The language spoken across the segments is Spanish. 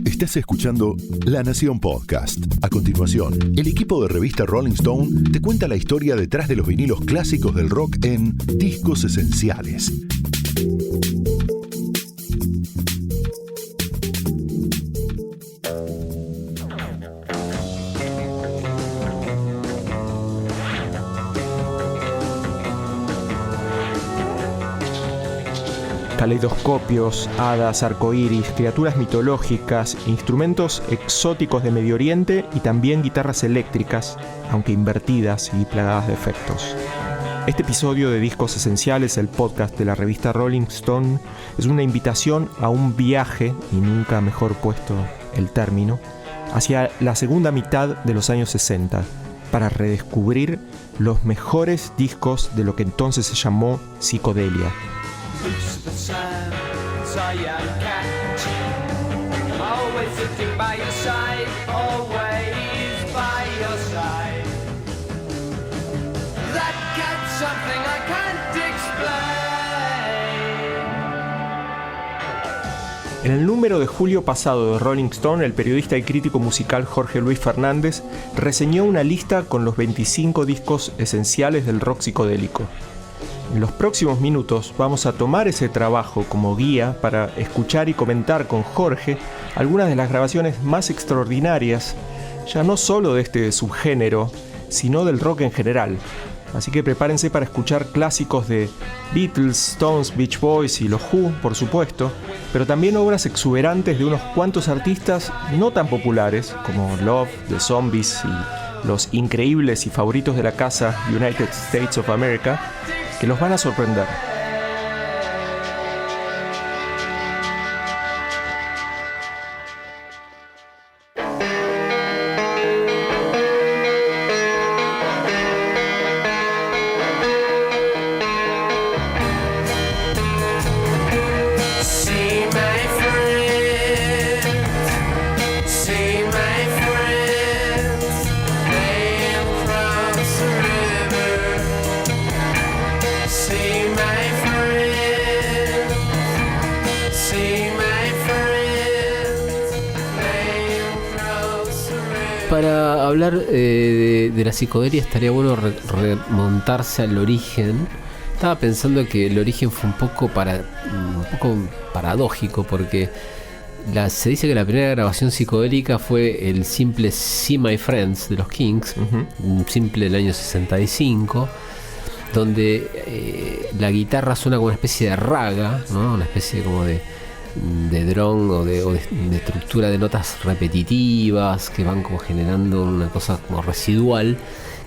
Estás escuchando La Nación Podcast. A continuación, el equipo de revista Rolling Stone te cuenta la historia detrás de los vinilos clásicos del rock en Discos Esenciales. Caleidoscopios, hadas, arcoíris, criaturas mitológicas, instrumentos exóticos de Medio Oriente y también guitarras eléctricas, aunque invertidas y plagadas de efectos. Este episodio de Discos Esenciales, el podcast de la revista Rolling Stone, es una invitación a un viaje, y nunca mejor puesto el término, hacia la segunda mitad de los años 60, para redescubrir los mejores discos de lo que entonces se llamó psicodelia. En el número de julio pasado de Rolling Stone, el periodista y crítico musical Jorge Luis Fernández reseñó una lista con los 25 discos esenciales del rock psicodélico. En los próximos minutos vamos a tomar ese trabajo como guía para escuchar y comentar con Jorge algunas de las grabaciones más extraordinarias, ya no solo de este subgénero, sino del rock en general. Así que prepárense para escuchar clásicos de Beatles, Stones, Beach Boys y los Who, por supuesto, pero también obras exuberantes de unos cuantos artistas no tan populares como Love, The Zombies y los increíbles y favoritos de la casa United States of America, que los van a sorprender. Para hablar de la psicodelia estaría bueno remontarse al origen. Estaba pensando que el origen fue un poco paradójico, porque se dice que la primera grabación psicodélica fue el simple See My Friends de los Kings, un simple del año 65, donde la guitarra suena como una especie de raga, ¿no? Una especie como de drone o de estructura de notas repetitivas que van como generando una cosa como residual,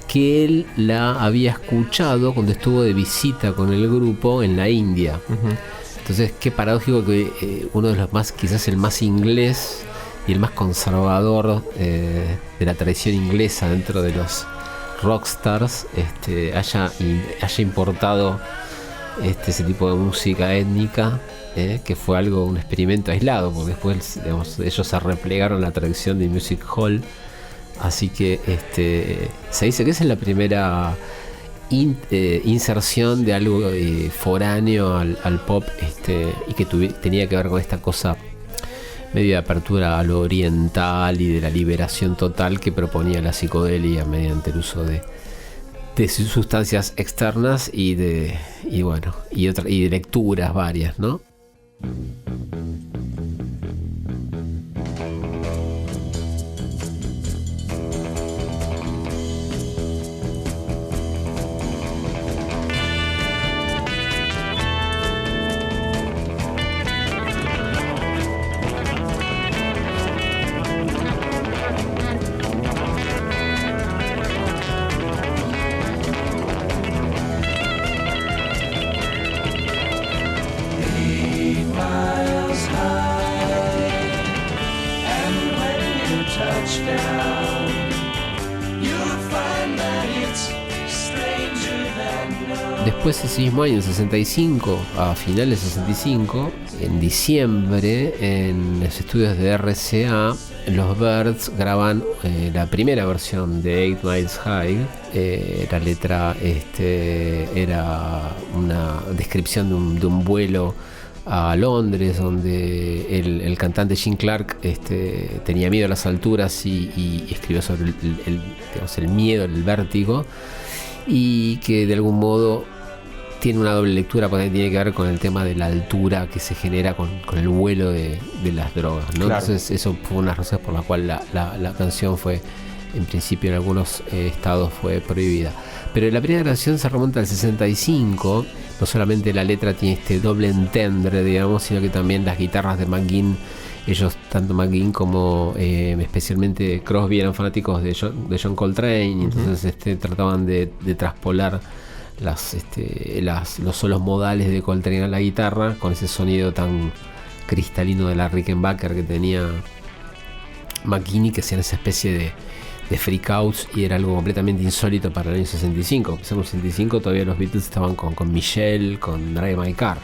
que él la había escuchado cuando estuvo de visita con el grupo en la India. Entonces, qué paradójico que uno de los más, quizás el más inglés y el más conservador de la tradición inglesa dentro de los rockstars haya importado ese tipo de música étnica, que fue un experimento aislado, porque después, digamos, ellos se replegaron a la tradición de music hall. Así que se dice que esa es la primera inserción de algo foráneo al pop, y que tenía que ver con esta cosa medio de apertura a lo oriental y de la liberación total que proponía la psicodelia mediante el uso de sustancias externas y de lecturas varias, ¿no? Después, ese mismo año, en 65, a finales de 65, en diciembre, en los estudios de RCA, los Byrds graban la primera versión de 8 Miles High. La letra era una descripción de un vuelo a Londres, donde el cantante Gene Clark tenía miedo a las alturas y escribió sobre el miedo, el vértigo, y que de algún modo tiene una doble lectura porque tiene que ver con el tema de la altura que se genera con el vuelo de las drogas, ¿no? Claro. Entonces eso fue una de las razones por la cual la canción fue, en principio en algunos estados fue prohibida. Pero la primera canción se remonta al 65. No solamente la letra tiene este doble entendre, digamos, sino que también las guitarras de McGuinn, ellos, tanto McGuinn como especialmente Crosby, eran fanáticos de John Coltrane, y entonces trataban de traspolar los solos modales de Coltrane a la guitarra con ese sonido tan cristalino de la Rickenbacker que tenía McGuinn, y que hacían esa especie de freakouts, y era algo completamente insólito para el año 65. En el 65 todavía los Beatles estaban con Michelle, con Drive My Car.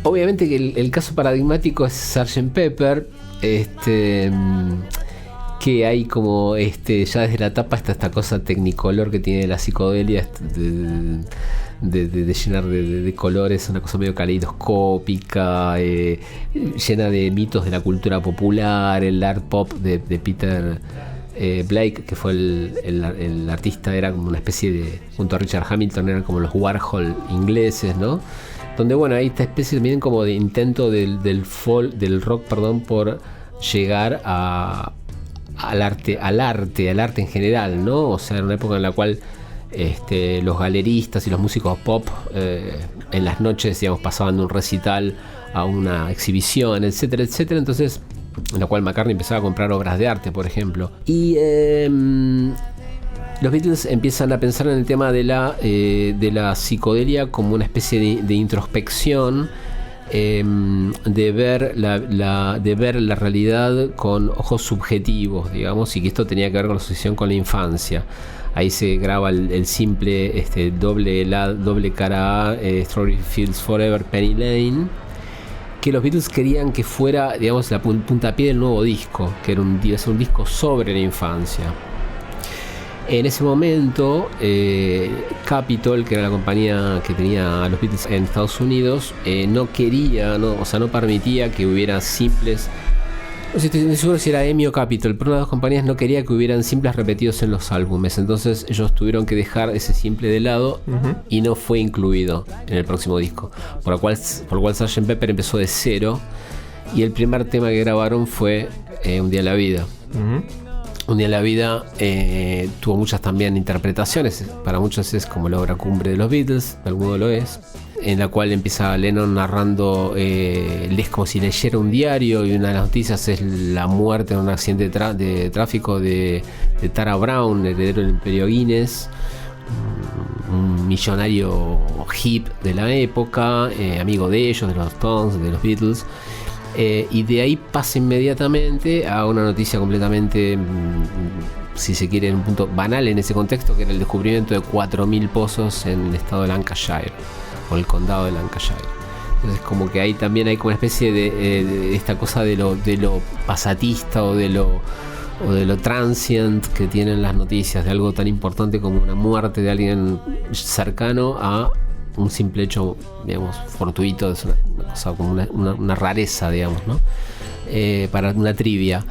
Obviamente que el caso paradigmático es Sgt. Pepper, que hay como ya desde la tapa está esta cosa tecnicolor que tiene la psicodelia, de llenar de colores, una cosa medio caleidoscópica, llena de mitos de la cultura popular, el art pop de Peter Blake, que fue el artista, era como una especie de, junto a Richard Hamilton, eran como los Warhol ingleses, ¿no? Donde bueno, hay esta especie también como de intento del rock, por llegar al arte en general, ¿no? O sea, en una época en la cual los galeristas y los músicos pop en las noches, digamos, pasaban de un recital a una exhibición, etcétera, etcétera. Entonces, en la cual McCartney empezaba a comprar obras de arte, por ejemplo. Y los Beatles empiezan a pensar en el tema de la psicodelia como una especie de introspección, de ver la realidad con ojos subjetivos, digamos, y que esto tenía que ver con la asociación con la infancia. Ahí se graba el simple doble cara A, Strawberry Fields Forever, Penny Lane, que los Beatles querían que fuera, digamos, la puntapié del nuevo disco, que iba a ser un disco sobre la infancia. En ese momento, Capitol, que era la compañía que tenía a los Beatles en Estados Unidos, no permitía que hubiera simples. No sé, estoy seguro si era EMI o Capitol, pero una de las compañías no quería que hubieran simples repetidos en los álbumes. Entonces ellos tuvieron que dejar ese simple de lado, y no fue incluido en el próximo disco. Por lo cual Sgt. Pepper empezó de cero, y el primer tema que grabaron fue Un día en la vida. Un día en la vida tuvo muchas también interpretaciones. Para muchos es como la obra cumbre de los Beatles, de algún modo lo es, en la cual empieza Lennon narrando, es como si leyera un diario, y una de las noticias es la muerte en un accidente de tráfico de Tara Brown, heredero del Imperio Guinness, un millonario hip de la época, amigo de ellos, de los Stones, de los Beatles. Y de ahí pasa inmediatamente a una noticia completamente, si se quiere, en un punto banal en ese contexto, que era el descubrimiento de 4.000 pozos en el estado de Lancashire, o el condado de Lancashire. Entonces, como que ahí también hay como una especie de esta cosa de lo pasatista o de lo transient que tienen las noticias, de algo tan importante como una muerte de alguien cercano a un simple hecho, digamos, fortuito. Es una cosa como una rareza, digamos, ¿no? Para una trivia.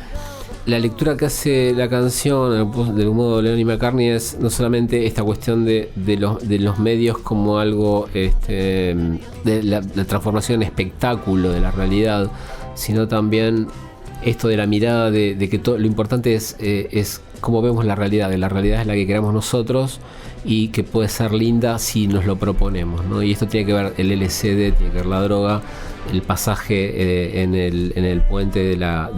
La lectura que hace la canción, de algún modo, Lennon y McCartney, es no solamente esta cuestión de los medios como algo, de la transformación en espectáculo de la realidad, sino también esto de la mirada de que lo importante es cómo vemos la realidad. La realidad es la que creamos nosotros y que puede ser linda si nos lo proponemos, ¿no? Y esto tiene que ver el LSD, tiene que ver la droga, el pasaje en el puente de la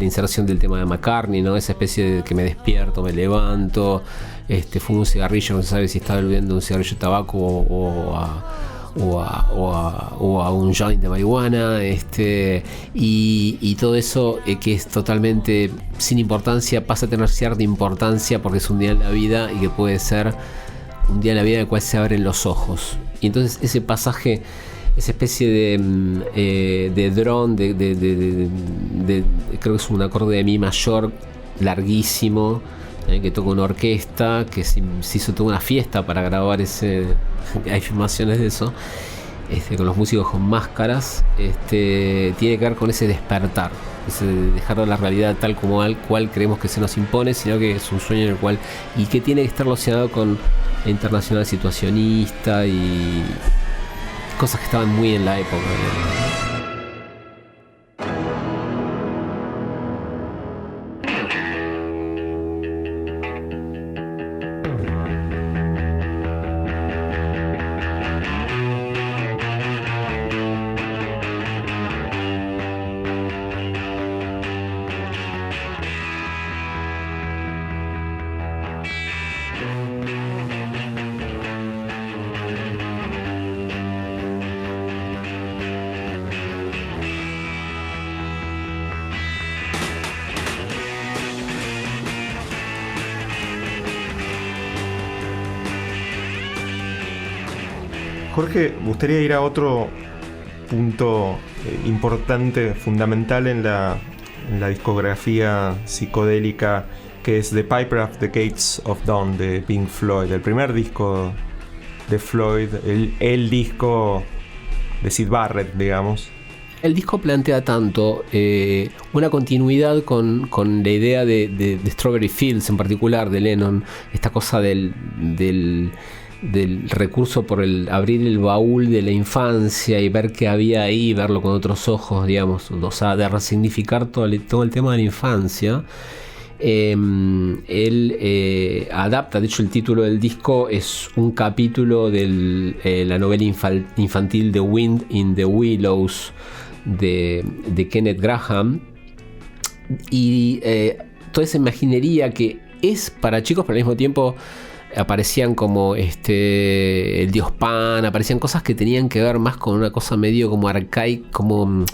inserción del tema de McCartney, ¿no? Esa especie de que me despierto, me levanto, fumo un cigarrillo, no se sabe si estaba bebiendo un cigarrillo de tabaco o a un joint de marihuana, y todo eso que es totalmente sin importancia pasa a tener cierta importancia porque es un día en la vida y que puede ser un día en la vida en el cual se abren los ojos. Y entonces ese pasaje, esa especie de drone, creo que es un acorde de mi mayor larguísimo, que toca una orquesta, que se hizo toda una fiesta para grabar ese. Hay filmaciones de eso, con los músicos con máscaras. Tiene que ver con ese despertar, ese dejar de la realidad tal como al cual creemos que se nos impone, sino que es un sueño en el cual, y que tiene que estar relacionado con la internacional situacionista y cosas que estaban muy en la época, ¿no? Jorge, me gustaría ir a otro punto importante, fundamental en la discografía psicodélica, que es The Piper at the Gates of Dawn de Pink Floyd, el primer disco de Floyd, el disco de Syd Barrett, digamos. El disco plantea tanto una continuidad con la idea de Strawberry Fields en particular, de Lennon, esta cosa del recurso por el abrir el baúl de la infancia y ver qué había ahí, verlo con otros ojos, digamos, o sea, de resignificar todo el tema de la infancia. Él adapta, de hecho el título del disco es un capítulo de la novela infantil The Wind in the Willows de Kenneth Graham, y toda esa imaginería que es para chicos, pero al mismo tiempo aparecían como el dios Pan, aparecían cosas que tenían que ver más con una cosa medio como arcaica, como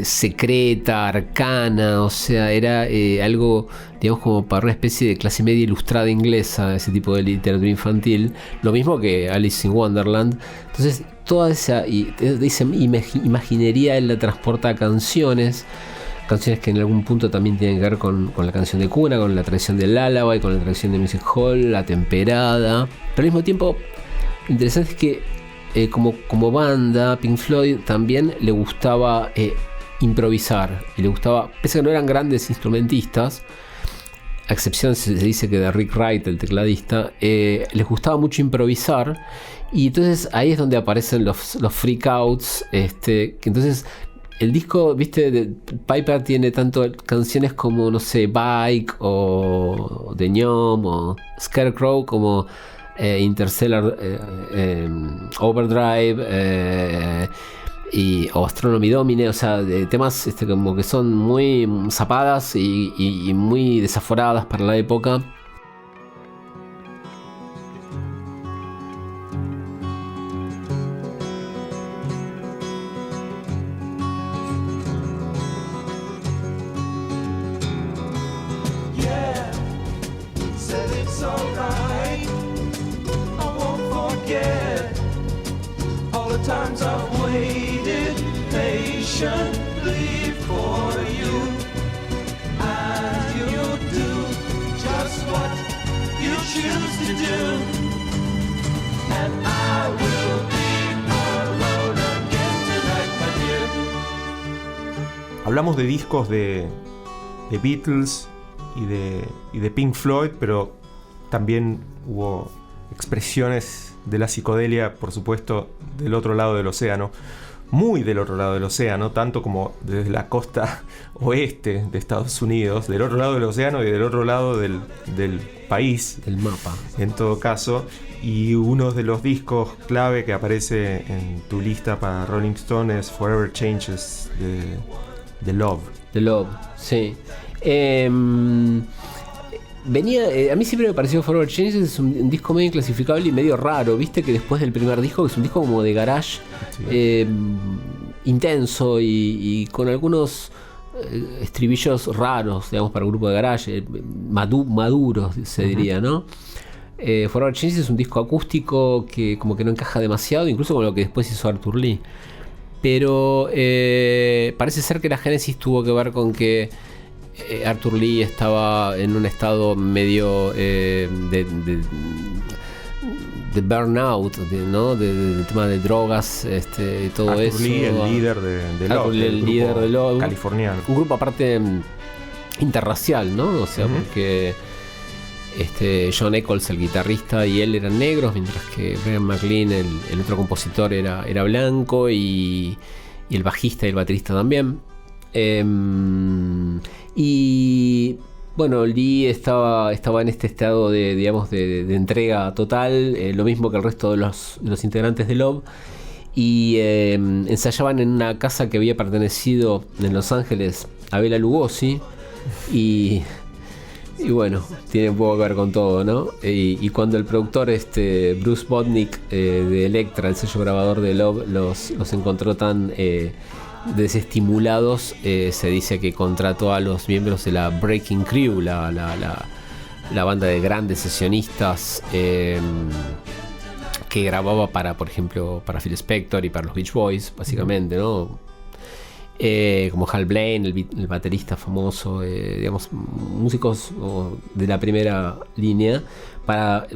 secreta, arcana, o sea, era algo, digamos, como para una especie de clase media ilustrada inglesa, ese tipo de literatura infantil, lo mismo que Alice in Wonderland. Entonces toda esa imaginería él la transporta a canciones que en algún punto también tienen que ver con la canción de cuna, con la tradición del lullaby, con la tradición de music hall, la temperada. Pero al mismo tiempo, lo interesante es que como banda, Pink Floyd también le gustaba improvisar. Y le gustaba, pese a que no eran grandes instrumentistas, a excepción se dice que de Rick Wright, el tecladista, les gustaba mucho improvisar. Y entonces ahí es donde aparecen los freakouts, que entonces el disco, viste, de Piper tiene tanto canciones como, no sé, Bike o The Gnome o Scarecrow, como Interstellar Overdrive o Astronomy Domine, o sea, de temas como que son muy zapadas y muy desaforadas para la época. Hablamos de discos de Beatles y de Pink Floyd, pero también hubo expresiones de la psicodelia, por supuesto, del otro lado del océano. muy del otro lado del océano, tanto como desde la costa oeste de Estados Unidos, del otro lado del océano y del otro lado del país. Del mapa. En todo caso, y uno de los discos clave que aparece en tu lista para Rolling Stone es Forever Changes de Love. The Love, sí. A mí siempre me pareció Forever Changes es un disco medio inclasificable y medio raro, viste que después del primer disco, que es un disco como de garage, sí, intenso y con algunos estribillos raros, digamos, para un grupo de garage, maduros se diría, ¿no? Forever Changes es un disco acústico que como que no encaja demasiado, incluso con lo que después hizo Arthur Lee, pero parece ser que la génesis tuvo que ver con que Arthur Lee estaba en un estado medio de burnout, ¿no? Del tema de drogas, todo Arthur eso. Lee, el líder de Love, Arthur Lee, el líder de Love, californiano. Un grupo aparte interracial, ¿no? O sea, porque John Eccles, el guitarrista, y él eran negros, mientras que Brian McLean, el otro compositor, era blanco, y el bajista y el baterista también. Y bueno, Lee estaba en este estado de entrega total, lo mismo que el resto de los integrantes de Love, y ensayaban en una casa que había pertenecido en Los Ángeles a Bela Lugosi, y bueno, tiene un poco que ver con todo, ¿no? Y cuando el productor Bruce Botnick de Elektra, el sello grabador de Love, los encontró tan desestimulados, se dice que contrató a los miembros de la Breaking Crew, la banda de grandes sesionistas que grababa por ejemplo, para Phil Spector y para los Beach Boys, básicamente, ¿no? Como Hal Blaine, el baterista famoso, digamos, músicos de la primera línea, para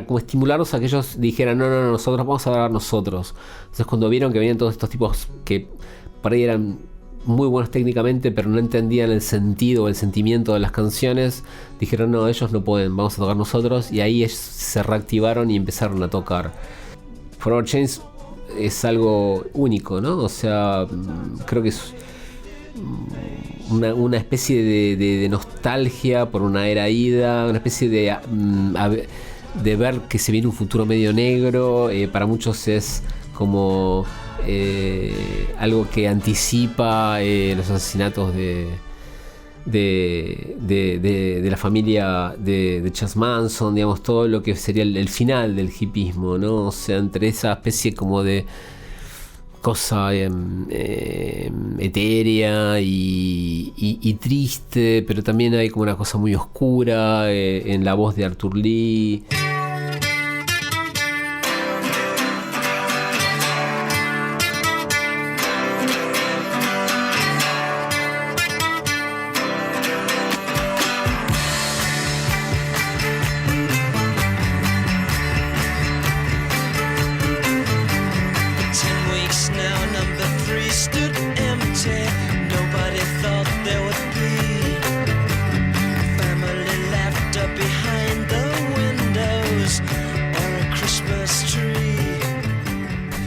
como estimularlos a que ellos dijeran no, nosotros vamos a grabar nosotros. Entonces cuando vieron que venían todos estos tipos que por ahí eran muy buenos técnicamente pero no entendían el sentido o el sentimiento de las canciones, dijeron no, ellos no pueden, vamos a tocar nosotros, y ahí se reactivaron y empezaron a tocar. Forever Changes es algo único, ¿no? O sea, creo que es una especie de nostalgia por una era ida, una especie de ver que se viene un futuro medio negro. Para muchos es como algo que anticipa los asesinatos de la familia de Charles Manson, digamos, todo lo que sería el final del hipismo, ¿no? O sea, entre esa especie como de cosa etérea y triste, pero también hay como una cosa muy oscura en la voz de Arthur Lee.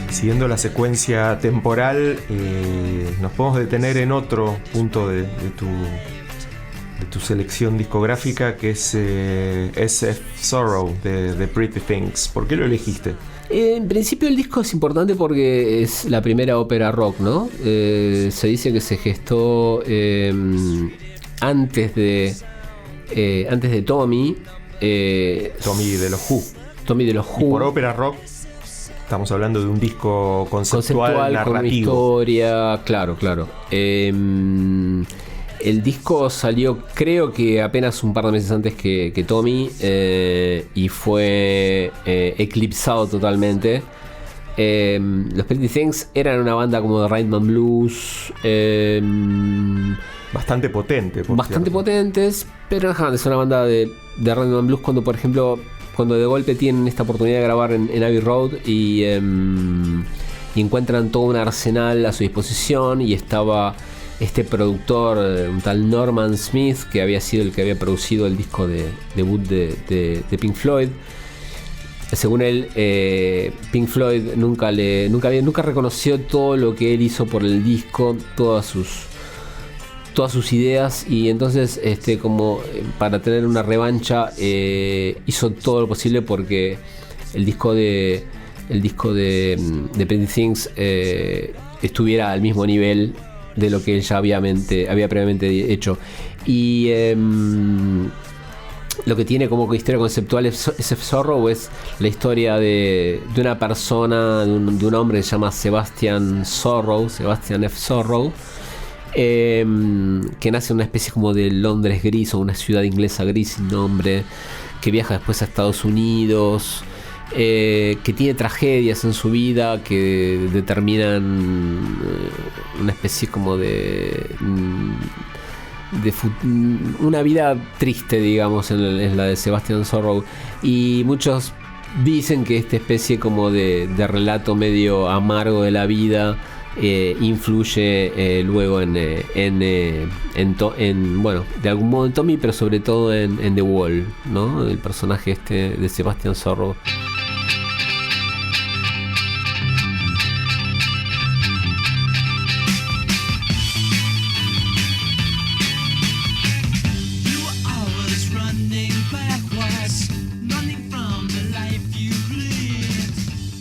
Siguiendo la secuencia temporal, nos podemos detener en otro punto de tu selección discográfica, que es SF Sorrow de Pretty Things. ¿Por qué lo elegiste? En principio el disco es importante porque es la primera ópera rock, ¿no? Se dice que se gestó antes de Tommy. Tommy de los Who. Tommy de los Who. Y por ópera rock estamos hablando de un disco conceptual narrativo. Con historia, claro. El disco salió, creo que apenas un par de meses antes que Tommy, y fue eclipsado totalmente. Los Pretty Things eran una banda como de Rhythm and Blues, bastante potentes, pero es una banda de Rhythm and Blues cuando de golpe tienen esta oportunidad de grabar en Abbey Road y encuentran todo un arsenal a su disposición, y estaba este productor, un tal Norman Smith, que había sido el que había producido el disco de debut de Pink Floyd, según él, Pink Floyd nunca reconoció todo lo que él hizo por el disco, todas sus ideas, y entonces como para tener una revancha hizo todo lo posible porque el disco de Pretty Things estuviera al mismo nivel de lo que él ya había previamente hecho. Y lo que tiene como historia conceptual ese Sorrow es la historia de una persona, de un hombre que se llama Sebastian F. Sorrow, que nace en una especie como de Londres gris, o una ciudad inglesa gris sin nombre, que viaja después a Estados Unidos, que tiene tragedias en su vida que determinan una especie como de una vida triste, digamos, en la de Sebastian Sorrow, y muchos dicen que esta especie como de relato medio amargo de la vida influye luego bueno, de algún modo en Tommy, pero sobre todo en The Wall, ¿no? El personaje de Sebastian Sorrow.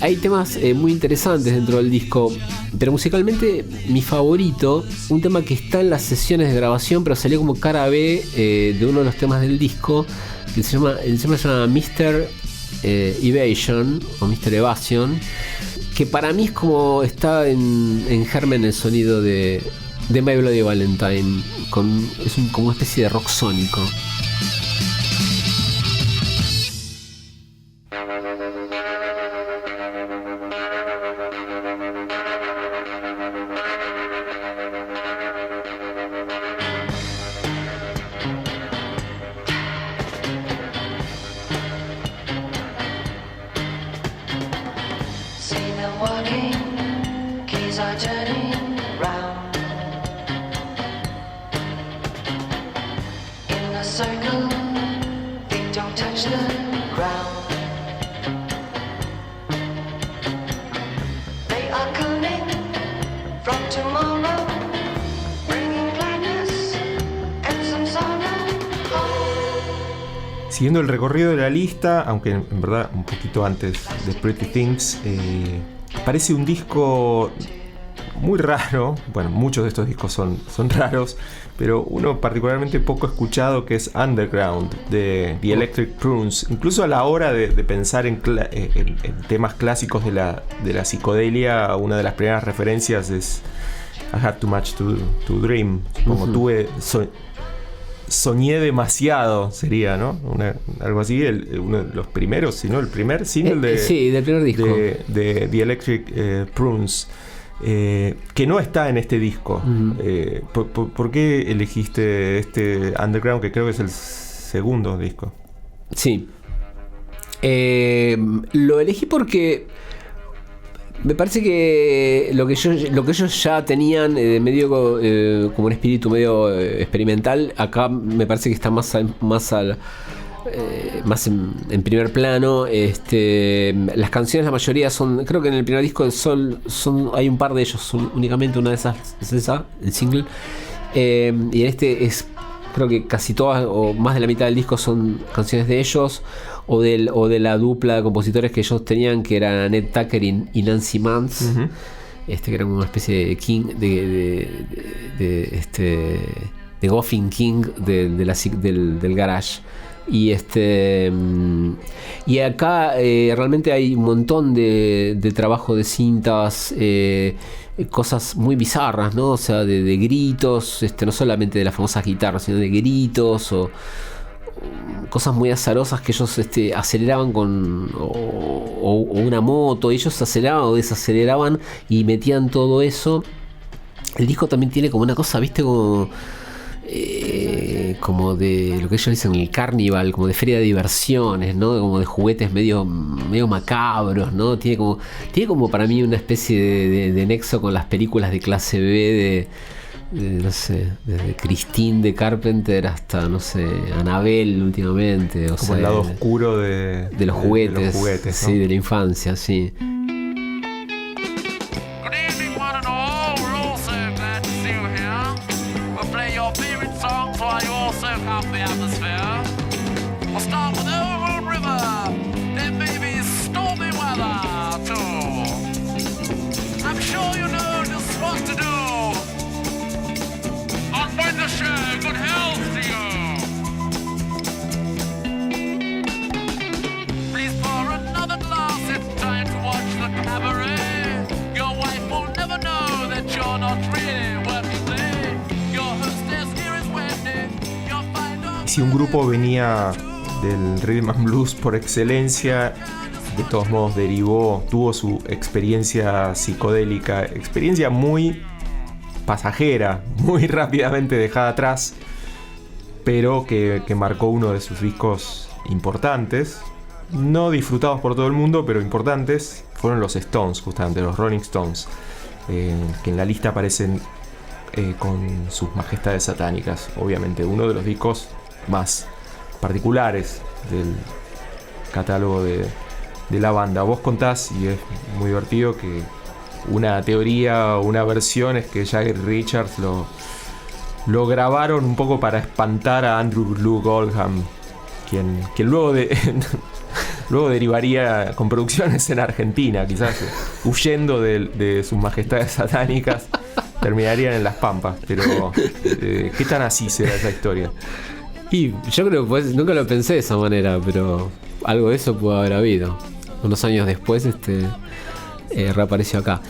Hay temas muy interesantes dentro del disco, pero musicalmente mi favorito, un tema que está en las sesiones de grabación, pero salió como cara B de uno de los temas del disco, que se llama Mr. Evasion, o Mr. Evasion, que para mí es como está en germen el sonido de My Bloody Valentine, es como una especie de rock sónico. Siguiendo el recorrido de la lista, aunque en verdad un poquito antes de Pretty Things, parece un disco muy raro. Bueno, muchos de estos discos son raros, pero uno particularmente poco escuchado, que es Underground, de The Electric Prunes. Incluso a la hora de pensar en temas clásicos de la psicodelia, una de las primeras referencias es I Had Too Much to Dream. Como soñé demasiado, sería, ¿no? Algo así, uno de los primeros, si no el primer single del primer disco de The Electric Prunes, que no está en este disco. ¿Por qué elegiste este Underground, que creo que es el segundo disco? Sí, lo elegí porque me parece que lo que ellos ya tenían medio como un espíritu medio experimental, acá me parece que está más en primer plano. Las canciones, la mayoría son, creo que en el primer disco de Sol hay un par de ellos, únicamente una de esas es esa, el single, y en este es, creo que casi todas o más de la mitad del disco son canciones de ellos o de la dupla de compositores que ellos tenían, que eran Annette Tucker y Nancy Mantz, que eran una especie de king de Goffin King del garage. Y acá realmente hay un montón de trabajo de cintas, cosas muy bizarras, ¿no? O sea, de gritos, no solamente de las famosas guitarras, sino de gritos o cosas muy azarosas que ellos aceleraban o una moto. Ellos aceleraban o desaceleraban y metían todo eso. El disco también tiene como una cosa, ¿viste? Como de lo que ellos dicen el carnival, como de feria de diversiones, ¿no? Como de juguetes medio macabros, ¿no? Tiene como para mí una especie de nexo con las películas de clase B no sé, desde Christine de Carpenter hasta, no sé, Annabelle últimamente. O como sea, el lado oscuro de los juguetes. De los juguetes, ¿no? Sí, de la infancia, sí. Si un grupo venía del rhythm and blues por excelencia, de todos modos tuvo su experiencia psicodélica, experiencia muy pasajera, muy rápidamente dejada atrás, pero que marcó uno de sus discos importantes, no disfrutados por todo el mundo, pero importantes, fueron los Stones, justamente, los Rolling Stones, que en la lista aparecen con sus majestades satánicas, obviamente, uno de los discos más particulares del catálogo de la banda. Vos contás, y es muy divertido, que una teoría o una versión es que Jagger y Richards lo grabaron un poco para espantar a Andrew Luke Oldham, quien luego derivaría con producciones en Argentina, quizás huyendo de sus majestades satánicas, terminarían en Las Pampas. Pero ¿qué tan así será esa historia? Y yo creo que pues, nunca lo pensé de esa manera, pero algo de eso pudo haber habido. Unos años después reapareció acá.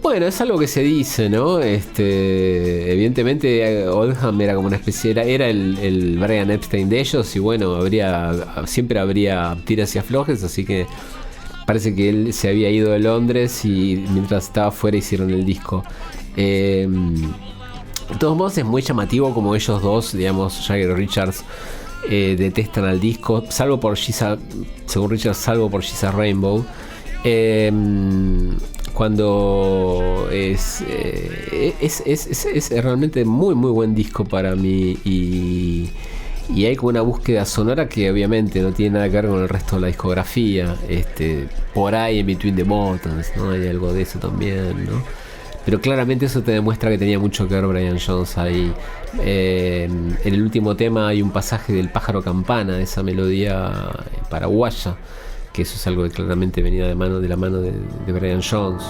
Bueno, es algo que se dice, ¿no? Evidentemente Oldham era como una especie, era el Brian Epstein de ellos, y bueno, siempre habría tiras y aflojes, así que parece que él se había ido de Londres y mientras estaba fuera hicieron el disco. De todos modos es muy llamativo como ellos dos, digamos, Jagger y Richards, detestan al disco, salvo por She's a Rainbow. Cuando es realmente muy muy buen disco para mí, y hay como una búsqueda sonora que obviamente no tiene nada que ver con el resto de la discografía, por ahí en Between the Buttons, ¿no? Hay algo de eso también, ¿no? Pero claramente eso te demuestra que tenía mucho que ver Brian Jones ahí. En el último tema hay un pasaje del Pájaro Campana, de esa melodía paraguaya, que eso es algo que claramente venía de la mano de Brian Jones.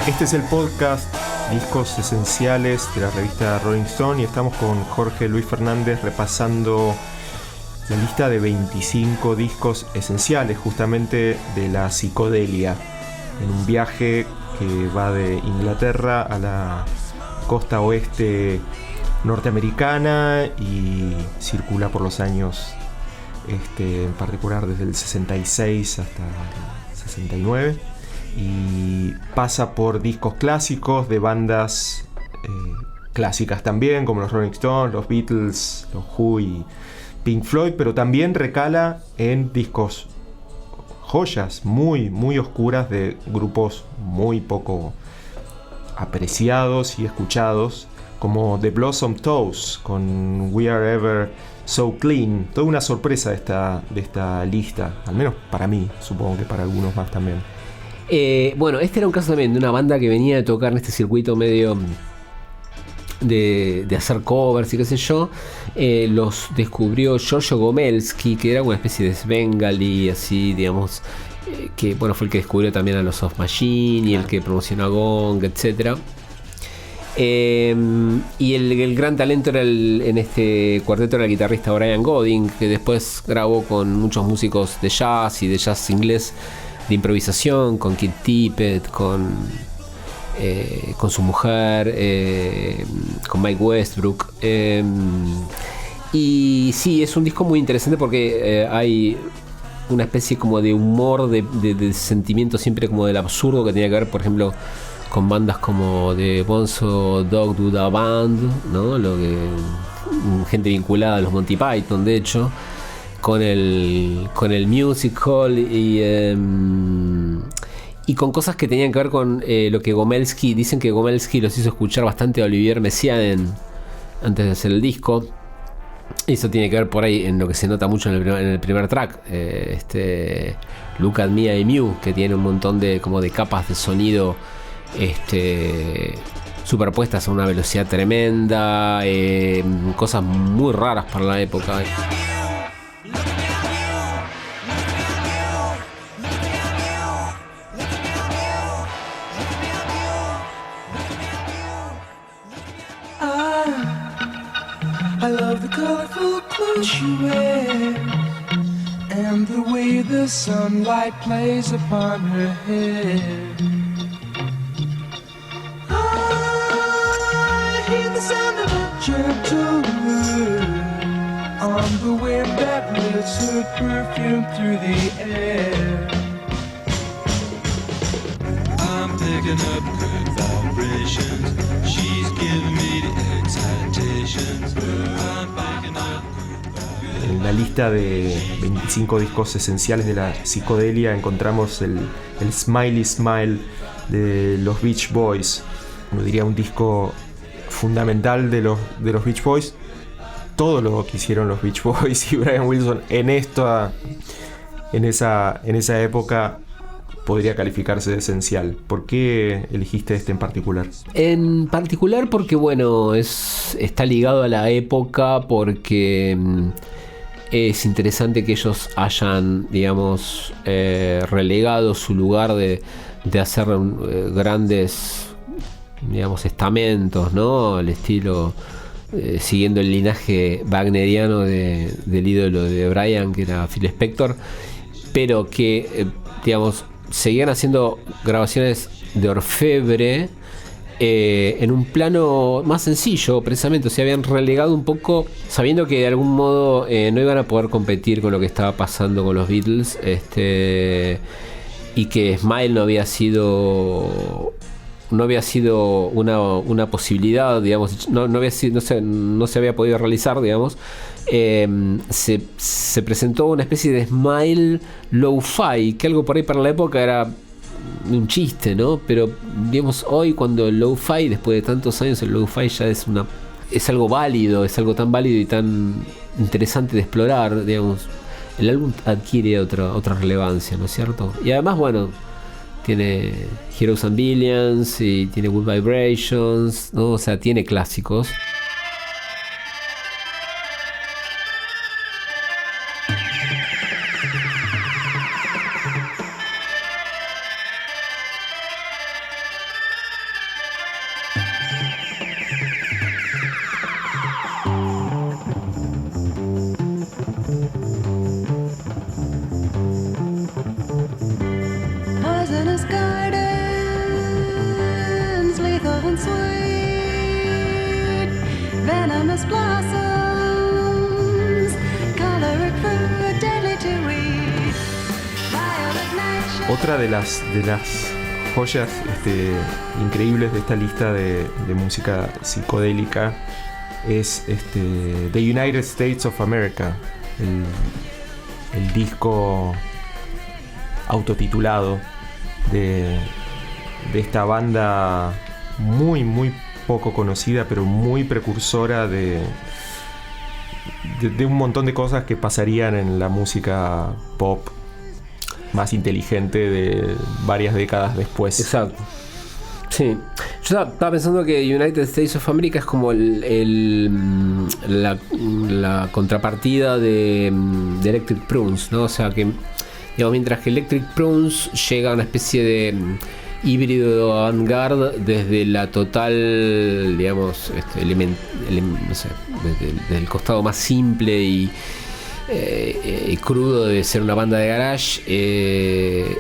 Este es el podcast Discos Esenciales de la revista Rolling Stone, y estamos con Jorge Luis Fernández repasando la lista de 25 discos esenciales justamente de la psicodelia, en un viaje que va de Inglaterra a la costa oeste norteamericana y circula por los años, en particular desde el 66 hasta el 69. Y pasa por discos clásicos de bandas clásicas también, como los Rolling Stones, los Beatles, los Who y Pink Floyd, pero también recala en discos joyas muy muy oscuras de grupos muy poco apreciados y escuchados, como The Blossom Toes con We Are Ever So Clean. Toda una sorpresa de esta lista, al menos para mí, supongo que para algunos más también. Bueno, este era un caso también de una banda que venía de tocar en este circuito medio de hacer covers y qué sé yo. Los descubrió Giorgio Gomelsky, que era una especie de Svengali, así, digamos, que bueno, fue el que descubrió también a los Soft Machine y el que promocionó a Gong, etc. Y el gran talento era en este cuarteto era el guitarrista Brian Godin, que después grabó con muchos músicos de jazz y de jazz inglés de improvisación, con Keith Tippett, con con su mujer, con Mike Westbrook. Y sí, es un disco muy interesante porque hay una especie como de humor, de sentimiento siempre como del absurdo, que tenía que ver, por ejemplo, con bandas como The Bonzo Dog Dada Band, ¿no? Gente vinculada a los Monty Python, de hecho, con el Music Hall y con cosas que tenían que ver con lo que Gomelsky, dicen que Gomelsky los hizo escuchar bastante a Olivier Messiaen antes de hacer el disco. Eso tiene que ver por ahí en lo que se nota mucho en el primer track, Look at Me I Mew, que tiene un montón de capas de sonido superpuestas a una velocidad tremenda, cosas muy raras para la época. I love the colorful clothes you wear and the way the sunlight plays upon her hair. I hear the sound of a gentle word on the wind that lifts her perfume through the air. I'm picking up good vibrations. She's giving me the excitations. I'm picking up. En la lista de 25 discos esenciales de la psicodelia encontramos el Smiley Smile de los Beach Boys. Uno diría un disco fundamental de los Beach Boys. Todo lo que hicieron los Beach Boys y Brian Wilson en esa época podría calificarse de esencial. ¿Por qué elegiste este en particular? En particular porque, bueno, está ligado a la época, porque es interesante que ellos hayan, digamos, relegado su lugar de hacer grandes, digamos, estamentos, ¿no? Al estilo, siguiendo el linaje wagneriano del ídolo de Brian, que era Phil Spector, pero que, digamos, seguían haciendo grabaciones de orfebre en un plano más sencillo, precisamente. O sea, habían relegado un poco, sabiendo que de algún modo no iban a poder competir con lo que estaba pasando con los Beatles, y que Smile no había sido una posibilidad, digamos, no se había podido realizar, digamos. Se presentó una especie de Smile Lo-Fi, que algo por ahí para la época era un chiste, ¿no? Pero, digamos, hoy, cuando el Lo-Fi, después de tantos años, el Lo-Fi ya es algo válido, es algo tan válido y tan interesante de explorar, digamos. El álbum adquiere otra relevancia, ¿no es cierto? Y además, bueno, tiene Heroes and Villains y tiene Good Vibrations, ¿no? O sea, tiene clásicos. Poisonous gardens, lethal and sweet, venomous blossoms, choleric fruit, deadly to eat, violet nightshade. Otra de las joyas increíbles de esta lista de música psicodélica es The United States of America, el disco autotitulado de esta banda muy muy poco conocida, pero muy precursora de un montón de cosas que pasarían en la música pop más inteligente de varias décadas después. Exacto. Sí, yo estaba pensando que United States of America es como la contrapartida de Electric Prunes, ¿no? O sea que, digamos, mientras que Electric Prunes llega a una especie de híbrido avant-garde desde la total, digamos, no sé, desde el costado más simple y crudo de ser una banda de garage,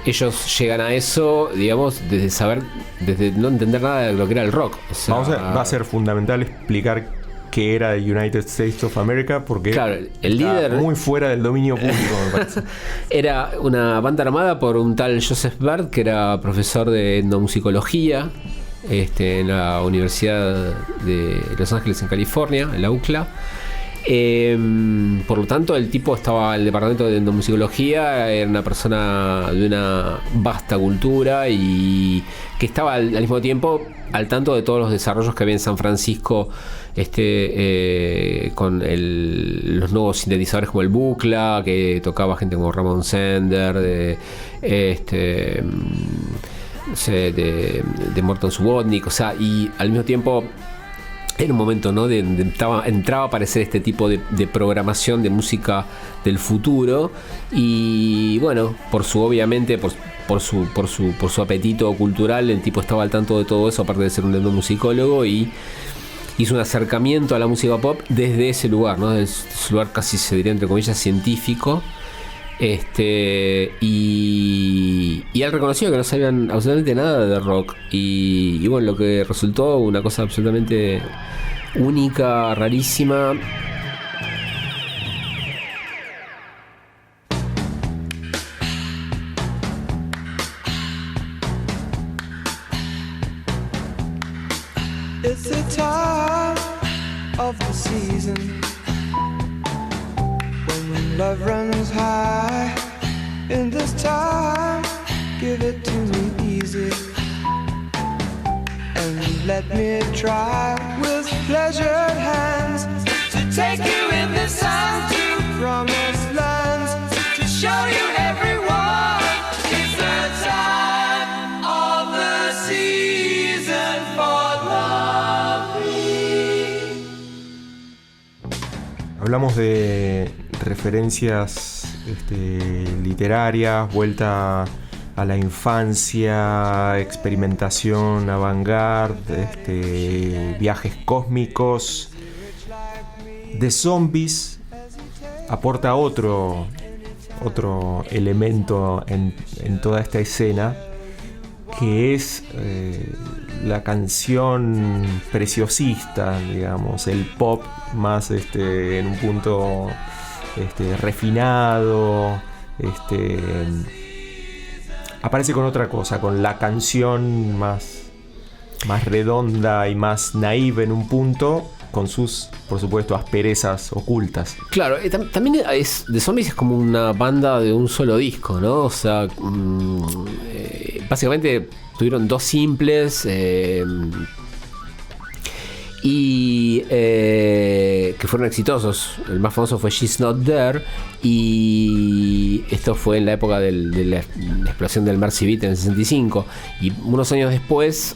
ellos llegan a eso, digamos, desde no entender nada de lo que era el rock. O sea, va a ser fundamental explicar qué era el United States of America, porque claro, el líder muy fuera del dominio público, me parece. Era una banda armada por un tal Joseph Baird, que era profesor de etnomusicología en la Universidad de Los Ángeles, en California, en la UCLA. Por lo tanto, el tipo estaba en el departamento de etnomusicología, era una persona de una vasta cultura y que estaba al mismo tiempo al tanto de todos los desarrollos que había en San Francisco, con los nuevos sintetizadores como el Bucla, que tocaba gente como Ramon Sender, de Morton Subotnick, o sea, y al mismo tiempo era un momento, ¿no?, entraba a aparecer este tipo de programación de música del futuro. Y bueno, obviamente por su apetito cultural, el tipo estaba al tanto de todo eso, aparte de ser un etnomusicólogo, y hizo un acercamiento a la música pop desde ese lugar, ¿no?, desde ese lugar casi, se diría entre comillas, científico. Y él reconoció que no sabían absolutamente nada de rock, y bueno, lo que resultó una cosa absolutamente única, rarísima. It's the time of the season when love runs high. In this time, give it to me easy, and let me try with pleasured hands to take you in the sun to promised lands, to show you everyone. It's the time of the season for loving. Hablamos de referencias literarias, vuelta a la infancia, experimentación avant-garde, viajes cósmicos. The Zombies aporta otro elemento en toda esta escena, que es la canción preciosista, digamos, el pop más en un punto refinado. Aparece con otra cosa, con la canción más redonda y más naive en un punto, con sus, por supuesto, asperezas ocultas. Claro, también The Zombies es como una banda de un solo disco, ¿no? O sea, básicamente tuvieron 2 simples, que fueron exitosos. El más famoso fue She's Not There, y esto fue en la época de la explosión del Mercy Beat en el 65, y unos años después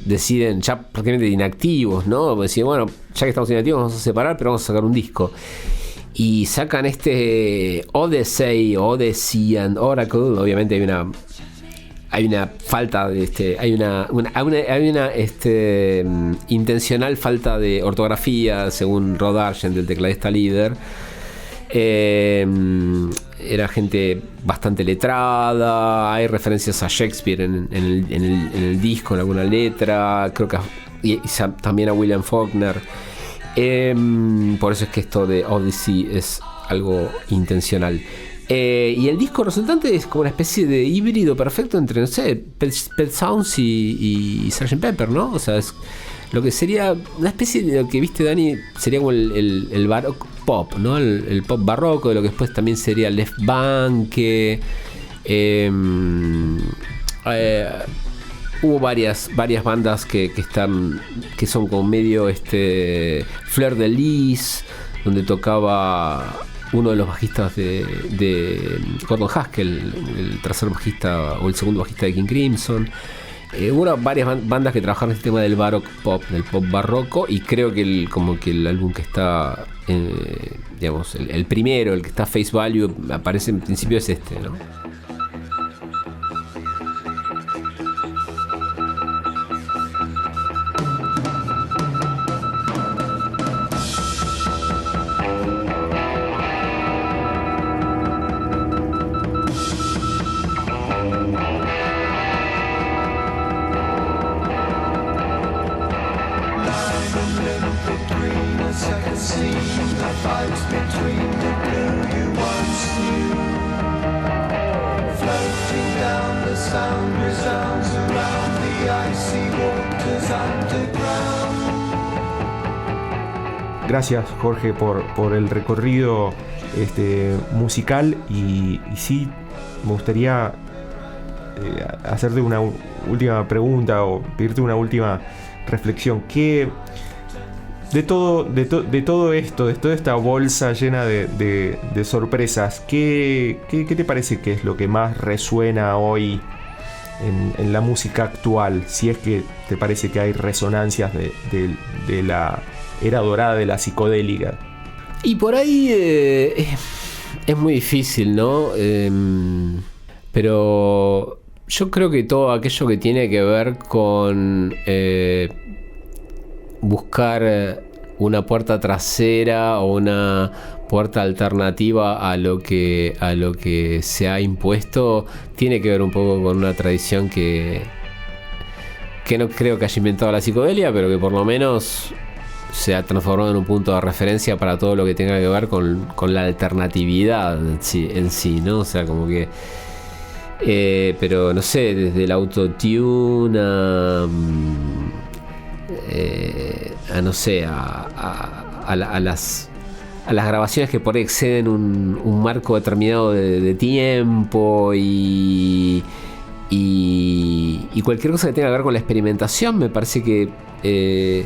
deciden, ya prácticamente inactivos, ¿no? Deciden, bueno, ya que estamos inactivos vamos a separar, pero vamos a sacar un disco, y sacan Odyssey and Oracle. Obviamente hay una falta de hay una intencional falta de ortografía, según Rod Argent, el tecladista líder. Era gente bastante letrada, hay referencias a Shakespeare en el disco, en alguna letra, creo que también a William Faulkner. Por eso es que esto de Odyssey es algo intencional. Y el disco resultante es como una especie de híbrido perfecto entre, no sé, Pet Sounds y Sgt. Pepper, ¿no? O sea, es lo que sería una especie de lo que viste, Dani, sería como el baroque pop, ¿no? El pop barroco, de lo que después también sería Left Banke. Hubo varias bandas que son como medio Fleur de Lis, donde tocaba uno de los bajistas de Gordon Haskell, el tercer bajista o el segundo bajista de King Crimson. Hubo varias bandas que trabajaron en el tema del baroque pop, del pop barroco, y creo que el álbum que está, digamos, el primero, el que está Face Value, aparece en principio es ¿no? seen the fights between the blue you once knew. Floating down, the sound resounds around the icy waters underground. Gracias, Jorge, por el recorrido musical y sí, me gustaría hacerte una última pregunta o pedirte una última reflexión. ¿Qué de todo esto, de toda esta bolsa llena de sorpresas, ¿qué te parece que es lo que más resuena hoy en la música actual? Si es que te parece que hay resonancias de la era dorada de la psicodélica. Y por ahí es muy difícil, ¿no? Pero yo creo que todo aquello que tiene que ver con buscar una puerta trasera o una puerta alternativa a lo que se ha impuesto, tiene que ver un poco con una tradición que no creo que haya inventado la psicodelia, pero que por lo menos se ha transformado en un punto de referencia para todo lo que tenga que ver con la alternatividad en sí, ¿no? O sea, como que pero no sé, desde el autotune a no sé, a las grabaciones que por ahí exceden un marco determinado de tiempo y cualquier cosa que tenga que ver con la experimentación, me parece que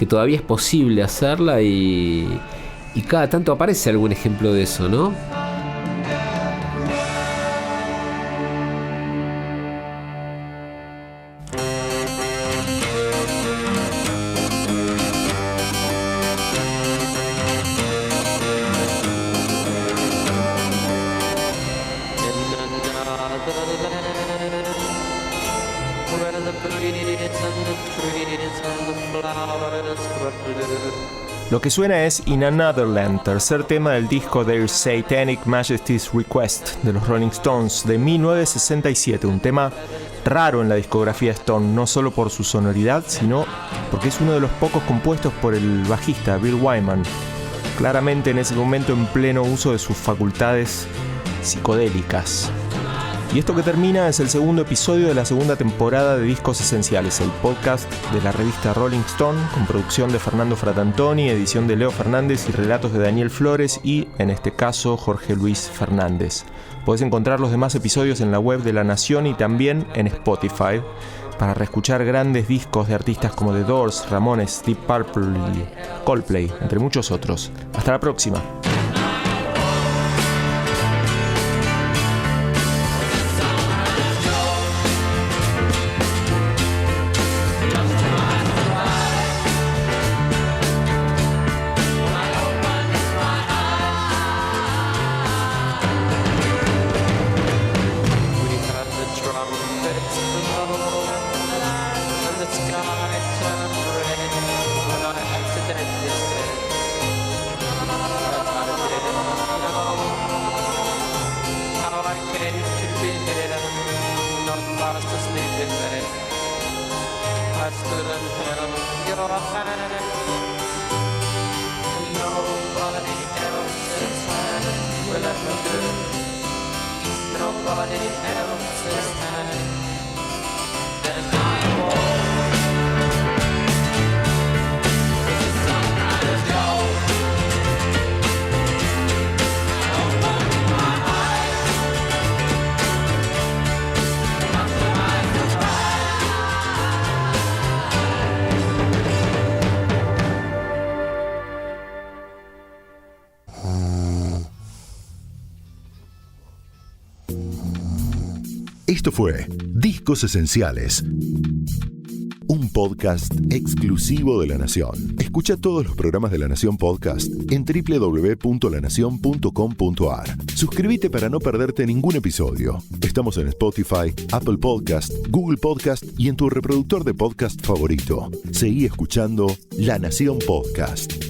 todavía es posible hacerla y cada tanto aparece algún ejemplo de eso, ¿no? Lo que suena es In Another Land, tercer tema del disco Their Satanic Majesty's Request de los Rolling Stones de 1967, un tema raro en la discografía Stone, no solo por su sonoridad, sino porque es uno de los pocos compuestos por el bajista Bill Wyman, claramente en ese momento en pleno uso de sus facultades psicodélicas. Y esto que termina es el segundo episodio de la segunda temporada de Discos Esenciales, el podcast de la revista Rolling Stone, con producción de Fernando Fratantoni, edición de Leo Fernández y relatos de Daniel Flores y, en este caso, Jorge Luis Fernández. Podés encontrar los demás episodios en la web de La Nación y también en Spotify para reescuchar grandes discos de artistas como The Doors, Ramones, Deep Purple y Coldplay, entre muchos otros. Hasta la próxima. Esto fue Discos Esenciales, un podcast exclusivo de La Nación. Escucha todos los programas de La Nación Podcast en www.lanacion.com.ar. Suscríbete para no perderte ningún episodio. Estamos en Spotify, Apple Podcast, Google Podcast y en tu reproductor de podcast favorito. Seguí escuchando La Nación Podcast.